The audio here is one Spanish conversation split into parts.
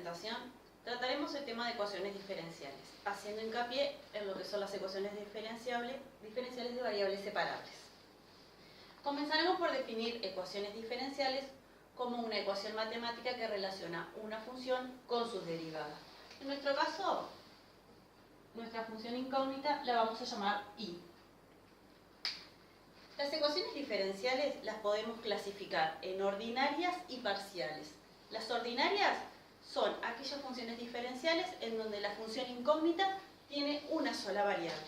presentación trataremos el tema de ecuaciones diferenciales, haciendo hincapié en lo que son las ecuaciones diferenciales de variables separables. Comenzaremos por definir ecuaciones diferenciales como una ecuación matemática que relaciona una función con sus derivadas. En nuestro caso, nuestra función incógnita la vamos a llamar y. Las ecuaciones diferenciales las podemos clasificar en ordinarias y parciales. Las ordinarias son aquellas funciones diferenciales en donde la función incógnita tiene una sola variable,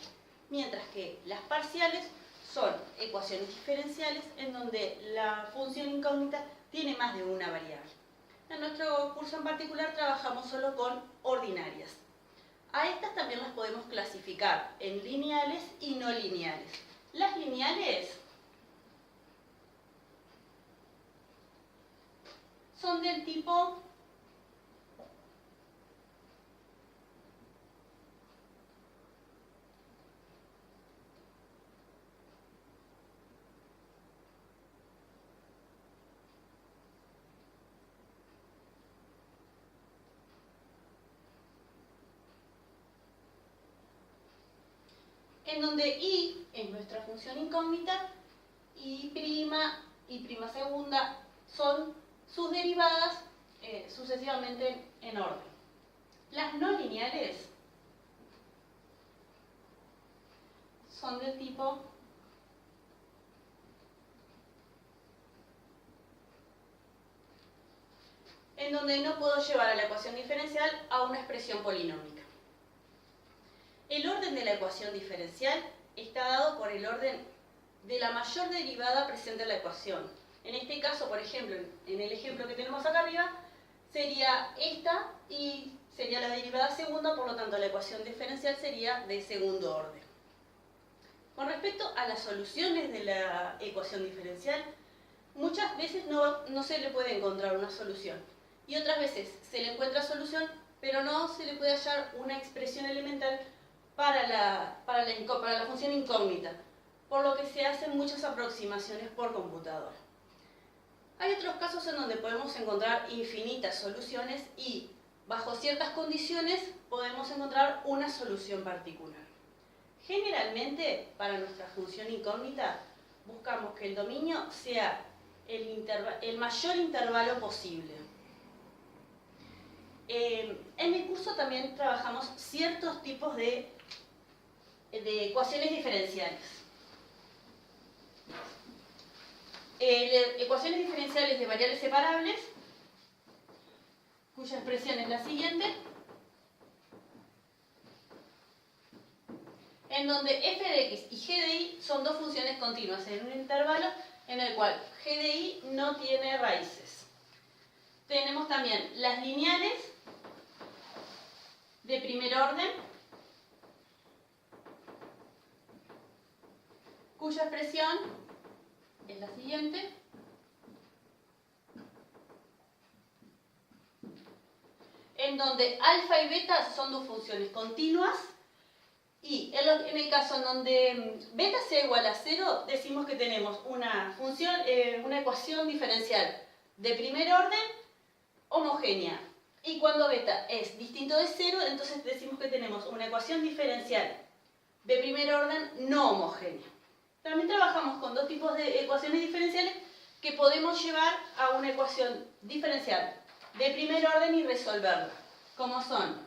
mientras que las parciales son ecuaciones diferenciales en donde la función incógnita tiene más de una variable. En nuestro curso en particular trabajamos solo con ordinarias. A estas también las podemos clasificar en lineales y no lineales. Las lineales son del tipo en donde y es nuestra función incógnita y prima segunda son sus derivadas sucesivamente en orden. Las no lineales son del tipo en donde no puedo llevar a la ecuación diferencial a una expresión polinómica. El orden de la ecuación diferencial está dado por el orden de la mayor derivada presente en la ecuación. En este caso, por ejemplo, en el ejemplo que tenemos acá arriba, sería esta y sería la derivada segunda, por lo tanto la ecuación diferencial sería de segundo orden. Con respecto a las soluciones de la ecuación diferencial, muchas veces no se le puede encontrar una solución y otras veces se le encuentra solución, pero no se le puede hallar una expresión elemental para la función incógnita, por lo que se hacen muchas aproximaciones por computadora. Hay otros casos en donde podemos encontrar infinitas soluciones y, bajo ciertas condiciones, podemos encontrar una solución particular. Generalmente, para nuestra función incógnita, buscamos que el dominio sea el mayor intervalo posible. En mi curso también trabajamos ciertos tipos de ecuaciones diferenciales. Ecuaciones diferenciales de variables separables, cuya expresión es la siguiente, en donde f de x y g de y son dos funciones continuas en un intervalo en el cual g de y no tiene raíces. Tenemos también las lineales de primer orden, cuya expresión es la siguiente. En donde alfa y beta son dos funciones continuas y en el caso en donde beta sea igual a 0, decimos que tenemos una ecuación diferencial de primer orden homogénea. Y cuando beta es distinto de 0, entonces decimos que tenemos una ecuación diferencial de primer orden no homogénea. También trabajamos con dos tipos de ecuaciones diferenciales que podemos llevar a una ecuación diferencial de primer orden y resolverla, como son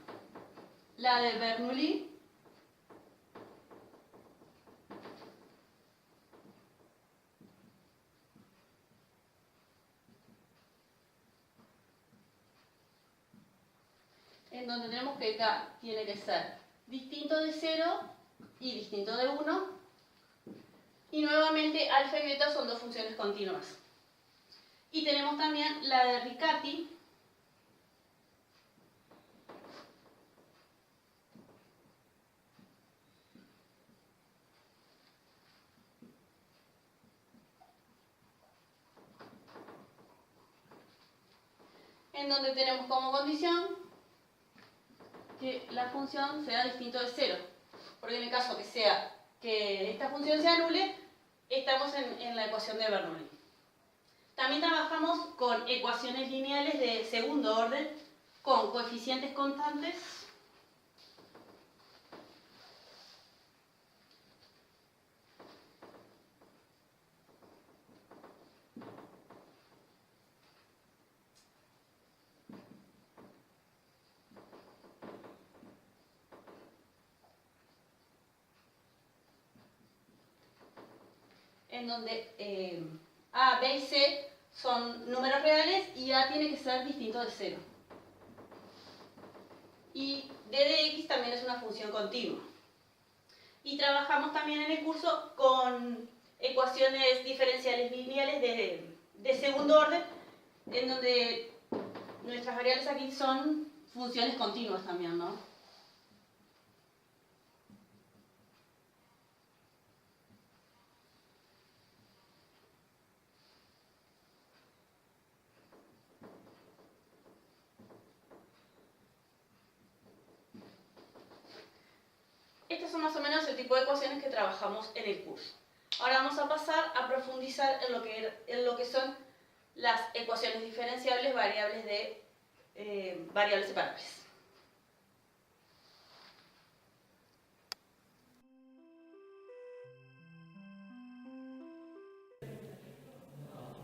la de Bernoulli en donde tenemos que K tiene que ser distinto de 0 y distinto de 1. Y nuevamente alfa y beta son dos funciones continuas. Y tenemos también la de Riccati, en donde tenemos como condición que la función sea distinto de 0. Porque en el caso que esta función se anule, estamos en la ecuación de Bernoulli. También trabajamos con ecuaciones lineales de segundo orden, con coeficientes constantes en donde A, B y C son números reales y A tiene que ser distinto de 0. Y d de x también es una función continua. Y trabajamos también en el curso con ecuaciones diferenciales lineales de segundo orden, en donde nuestras variables aquí son funciones continuas también, ¿no? Estos son más o menos el tipo de ecuaciones que trabajamos en el curso. Ahora vamos a pasar a profundizar en lo que son las ecuaciones diferenciables variables de variables separables.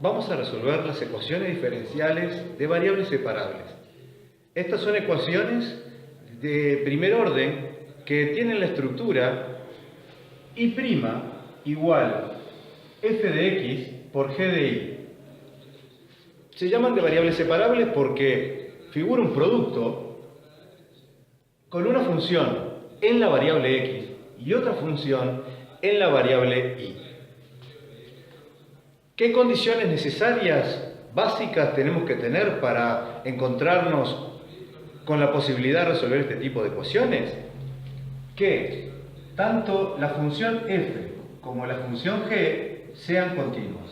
Vamos a resolver las ecuaciones diferenciales de variables separables. Estas son ecuaciones de primer orden que tienen la estructura y' igual f de x por g de y. Se llaman de variables separables porque figura un producto con una función en la variable x y otra función en la variable y. ¿Qué condiciones necesarias, básicas, tenemos que tener para encontrarnos con la posibilidad de resolver este tipo de ecuaciones? Que tanto la función f como la función g sean continuas.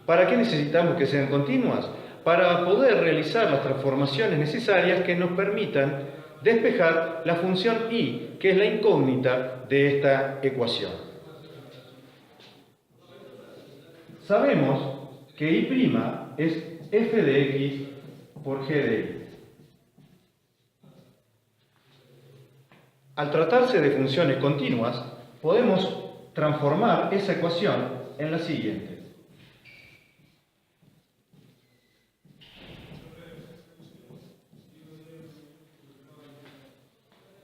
¿Para qué necesitamos que sean continuas? Para poder realizar las transformaciones necesarias que nos permitan despejar la función y, que es la incógnita de esta ecuación. Sabemos que y' es f de x por g de y. Al tratarse de funciones continuas, podemos transformar esa ecuación en la siguiente.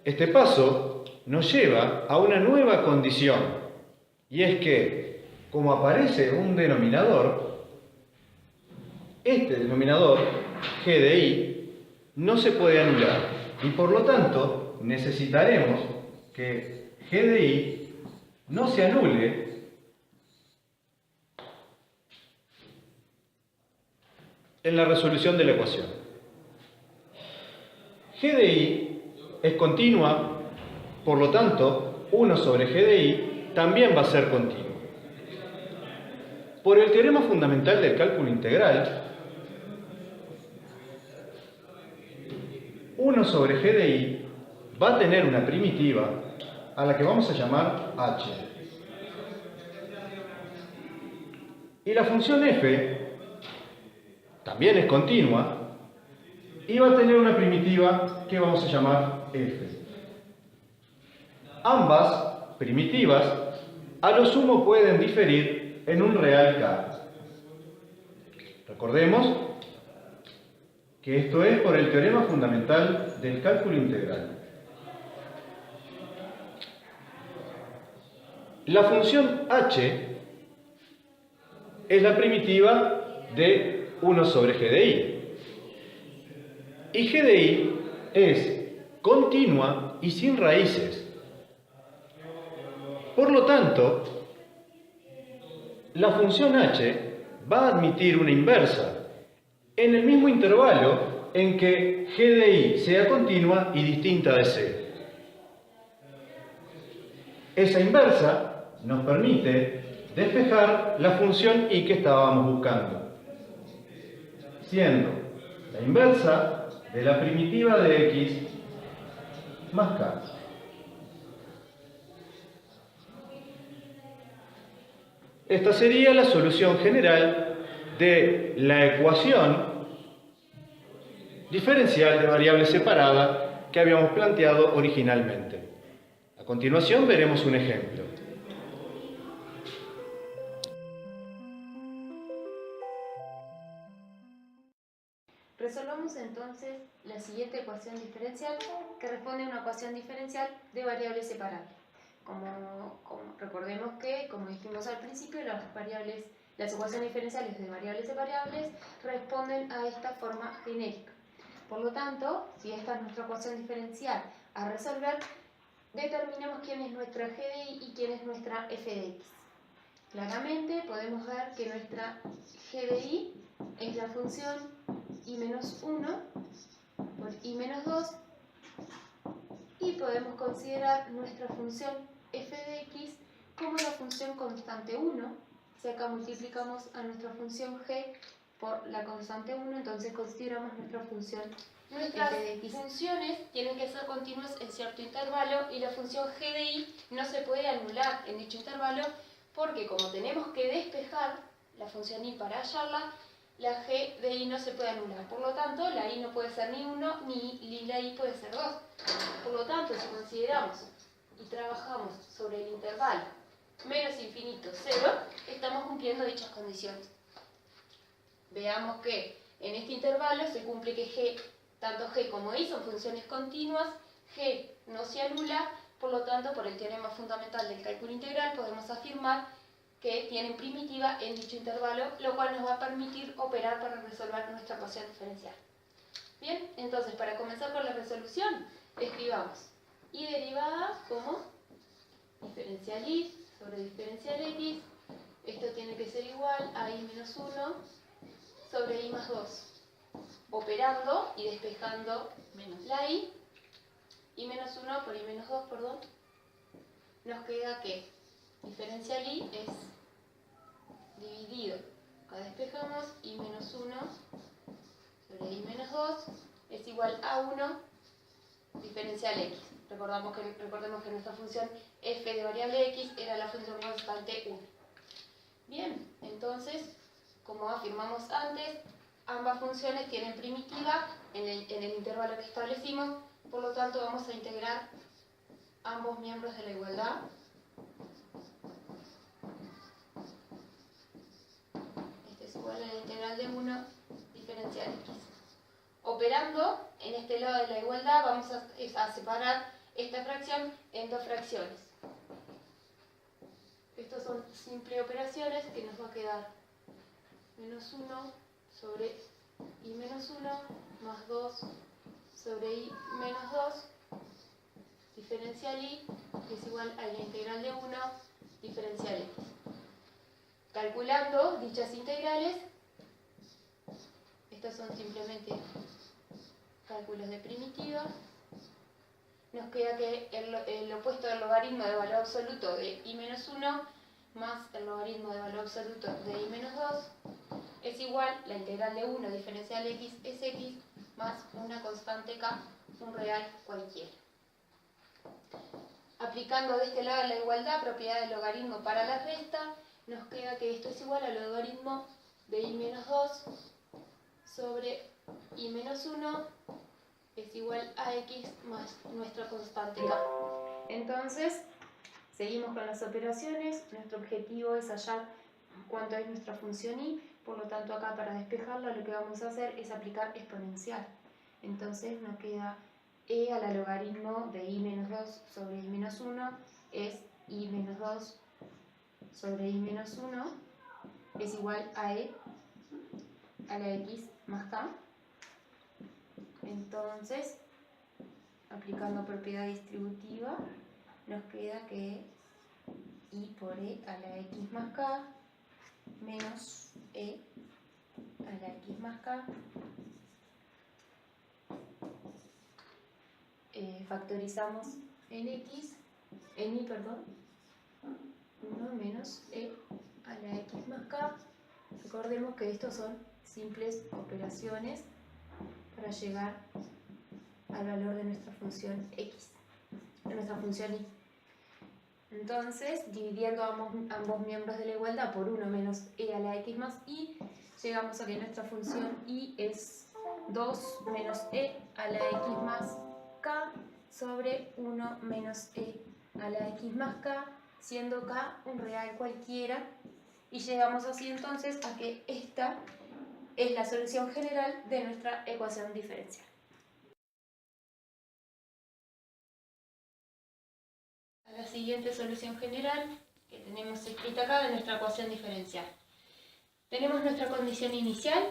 Este paso nos lleva a una nueva condición, y es que, como aparece un denominador, este denominador, g de y, no se puede anular, y por lo tanto necesitaremos que g de y no se anule en la resolución de la ecuación. G de y es continua, por lo tanto, 1 sobre g de y también va a ser continuo. Por el teorema fundamental del cálculo integral, 1 sobre g de y va a tener una primitiva a la que vamos a llamar h. Y la función f también es continua y va a tener una primitiva que vamos a llamar f. Ambas primitivas a lo sumo pueden diferir en un real k. Recordemos que esto es por el teorema fundamental del cálculo integral. La función h es la primitiva de 1 sobre g de y. Y g de y es continua y sin raíces. Por lo tanto, la función h va a admitir una inversa en el mismo intervalo en que g de y sea continua y distinta de c. Esa inversa nos permite despejar la función y que estábamos buscando, siendo la inversa de la primitiva de x más k. Esta sería la solución general de la ecuación diferencial de variable separada que habíamos planteado originalmente. A continuación veremos un ejemplo. Resolvamos entonces la siguiente ecuación diferencial que responde a una ecuación diferencial de variables separables. Recordemos que, como dijimos al principio, las ecuaciones diferenciales de variables separables responden a esta forma genérica. Por lo tanto, si esta es nuestra ecuación diferencial a resolver, determinemos quién es nuestra GDI y quién es nuestra f de x. Claramente podemos ver que nuestra GDI es la función i-1 por i-2 y podemos considerar nuestra función f de x como la función constante 1. Si acá multiplicamos a nuestra función g por la constante 1, entonces consideramos nuestra función Nuestras f de x. funciones tienen que ser continuas en cierto intervalo y la función g de i no se puede anular en dicho intervalo porque como tenemos que despejar la función i para hallarla, la g de i no se puede anular. Por lo tanto, la i no puede ser ni 1 ni la i puede ser 2. Por lo tanto, si consideramos y trabajamos sobre el intervalo menos infinito 0, estamos cumpliendo dichas condiciones. Veamos que en este intervalo se cumple que tanto g como i son funciones continuas, g no se anula, por lo tanto, por el teorema fundamental del cálculo integral, podemos afirmar que tienen primitiva en dicho intervalo, lo cual nos va a permitir operar para resolver nuestra ecuación diferencial. Bien, entonces para comenzar con la resolución, escribamos y derivada como diferencial y sobre diferencial x, esto tiene que ser igual a i menos 1 sobre i más 2, operando y despejando la i menos 1 por i menos 2, perdón, nos queda que diferencial i es dividido, acá despejamos, i menos 1 sobre i menos 2 es igual a 1 diferencial x. Recordemos que nuestra función f de variable x era la función constante 1. Bien, entonces, como afirmamos antes, ambas funciones tienen primitiva en el intervalo que establecimos, por lo tanto vamos a integrar ambos miembros de la igualdad. Este es igual a la integral de 1 diferencial x. Operando en este lado de la igualdad vamos a separar esta fracción en dos fracciones. Estas son simples operaciones que nos va a quedar menos 1 sobre i menos 1 más 2 sobre i menos 2 diferencial i es igual a la integral de 1 diferencial x. Calculando dichas integrales, estos son simplemente cálculos de primitiva, nos queda que el opuesto del logaritmo de valor absoluto de i menos 1 más el logaritmo de valor absoluto de i menos 2 es igual, la integral de 1 diferencial x es x más una constante k, un real cualquiera. Aplicando de este lado de la igualdad propiedad del logaritmo para la resta, nos queda que esto es igual al logaritmo de i menos 2 sobre i menos 1 es igual a x más nuestra constante k. Entonces, seguimos con las operaciones. Nuestro objetivo es hallar cuánto es nuestra función i, por lo tanto acá para despejarla lo que vamos a hacer es aplicar exponencial. Entonces nos queda e a la logaritmo de i menos 2 sobre i menos 1 es i menos 2 sobre i menos 1 es igual a e a la x más k. Entonces, aplicando propiedad distributiva, nos queda que i por e a la x más k menos e a la x más k factorizamos en i, 1 menos e a la x más k. Recordemos que estos son simples operaciones para llegar al valor de nuestra función x, de nuestra función i. Entonces, dividiendo ambos miembros de la igualdad por 1 menos e a la x más i, llegamos a que nuestra función i es 2 menos e a la x más k sobre 1 menos e a la x más k, siendo k un real cualquiera, y llegamos así entonces a que esta es la solución general de nuestra ecuación diferencial. La siguiente solución general que tenemos escrita acá de nuestra ecuación diferencial. Tenemos nuestra condición inicial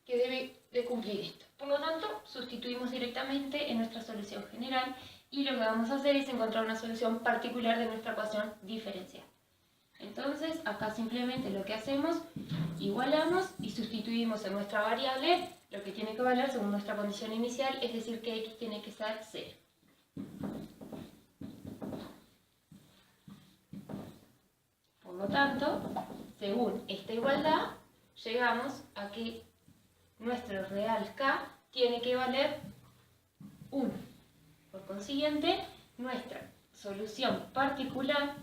que debe de cumplir esto. Por lo tanto, sustituimos directamente en nuestra solución general y lo que vamos a hacer es encontrar una solución particular de nuestra ecuación diferencial. Entonces, acá simplemente lo que hacemos, igualamos y sustituimos en nuestra variable lo que tiene que valer según nuestra condición inicial, es decir que x tiene que ser 0. Por lo tanto, según esta igualdad, llegamos a que nuestro real k tiene que valer 1. Por consiguiente, nuestra solución particular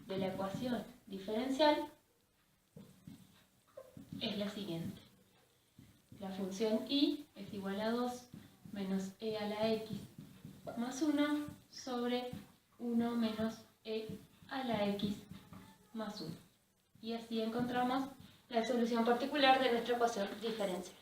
de la ecuación diferencial es la siguiente. La función y es igual a 2 menos e a la x más 1 sobre 1 menos e a la x más 1. Y así encontramos la solución particular de nuestra ecuación diferencial.